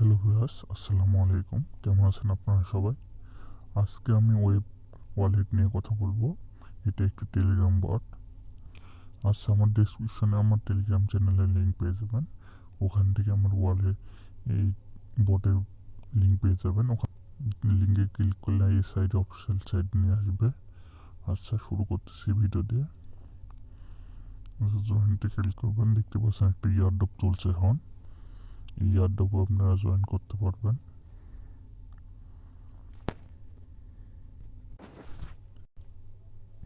Hello viewers, আসসালামু আলাইকুম। কেমন আছেন আপনারা সবাই? আজকে আমি ওয়েব ওয়ালেট নিয়ে কথা বলবো। এটা একটি টেলিগ্রাম বট। আচ্ছা, আমার ডেসক্রিপশনে আমার টেলিগ্রাম চ্যানেলের লিঙ্ক পেয়ে যাবেন। ওখান থেকে আমার ওয়ালেট এই বটের লিঙ্ক পেয়ে যাবেন। ওখানে লিঙ্কে ক্লিক করলে এই সাইড অফিসিয়াল সাইট নিয়ে আসবে। আচ্ছা, শুরু করতেছি ভিডিও দিয়ে। জয়েন্টে ক্লিক করবেন। দেখতে পাচ্ছেন একটা ইয়ারড্রপ চলছে এখন। এই ইয়ারড্রপে আপনারা জয়েন করতে পারবেন।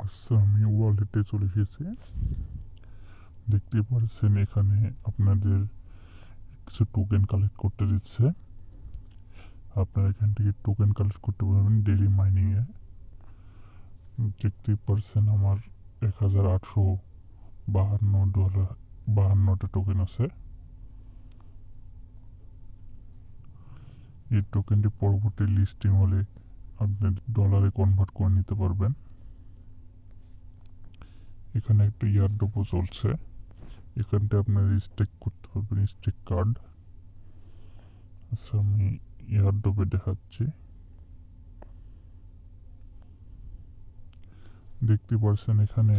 আচ্ছা, আমি ওয়ালেটে চলে এসেছি। দেখতে পাচ্ছেন এখানে আপনাদের কিছু টোকেন কালেক্ট করতে দিচ্ছে। আপনারা এখান থেকে টোকেন কালেক্ট করতে পারবেন ডেইলি মাইনিংয়ে। দেখতে পাচ্ছেন আমার 1852 টোকেন আছে। এই টোকেনটি পরবর্তী লিস্টিং হলে আপনি ডলারে কনভার্ট করে নিতে পারবেন। এখানে একটা ইয়ারড্রপও চলছে। এখানটা আপনারা স্টেক করতে পারবেন, স্টেক কার্ড। আচ্ছা, আমি ইয়ারড্রপে দেখাচ্ছি। দেখতে পাচ্ছেন এখানে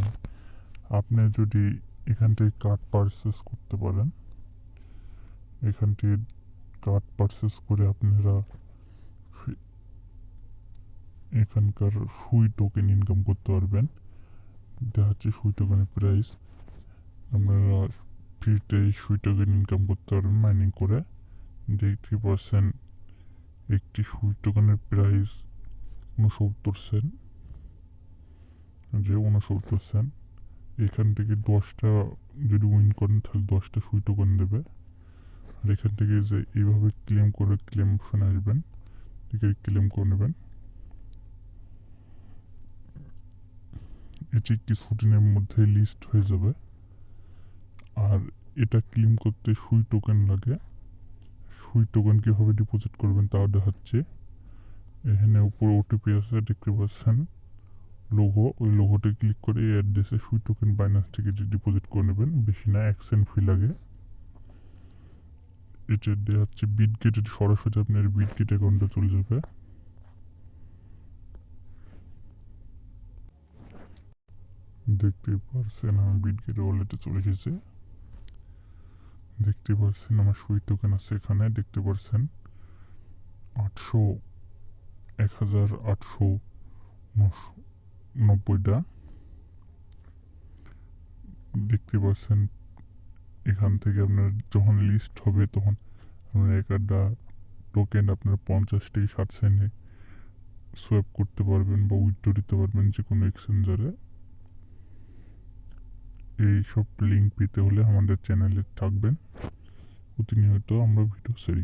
আপনি যদি এখান থেকে কার্ড পারচেস করতে পারেন। এখান থেকে কার্ড পারচেস করে আপনারা এখানকার সুই টোকেন ইনকাম করতে পারবেন। দেখাচ্ছি সুই টোকেনের প্রাইস। আপনারা ফ্রিতে সুই টোকেন ইনকাম করতে পারবেন মাইনিং করে। দেখতে পাচ্ছেন একটি সুই টোকেনের প্রাইস 69 সেন্ট। যে 69 সেন্ট। এখান থেকে 10টা যদি উইন করেন তাহলে 10টা সুই টোকেন দেবে। আর এখান থেকে যে এইভাবে ক্লেম করে ক্লেম অপশনে আসবেন, ক্লেম করে নেবেন। এটি কিছুদিনের মধ্যে লিস্ট হয়ে যাবে। আর এটা ক্লেম করতে সুই টোকেন লাগে। সুই টোকেন কীভাবে ডিপোজিট করবেন তাও দেখাচ্ছে। এখানে উপরে ওটিপি আছে, দেখতে পাচ্ছেন লোগো। ওই লোগোতে ক্লিক করে এই অ্যাড্রেসে সুই টোকেন বাইন্যান্স থেকে ডিপোজিট করে নেবেন। বেশি না, 1 সেন্ট ফি লাগে। এটা দেওয়া হচ্ছে বিটগেটে, সরাসরি আপনার বিটগেট অ্যাকাউন্টে চলে যাবে। দেখতে পাচ্ছেন আমি বিটগেট ওয়ালেটে চলে এসেছি। দেখতে পাচ্ছেন আমার সুই টোকেন আছে এখানে। দেখতে পাচ্ছেন 1890টা। দেখতে পাচ্ছেন এখান থেকে আপনার যখন লিস্ট হবে তখন আপনার একটা টোকেন আপনার 50 থেকে 60 সেন্টে সোয়াপ করতে পারবেন বা উইথড্র দিতে পারবেন যে কোনো এক্সচেঞ্জারে। এই সব লিঙ্ক পেতে হলে আমাদের চ্যানেলে থাকবেন। প্রতিনিয়ত আমরা ভিডিও ছাড়ি।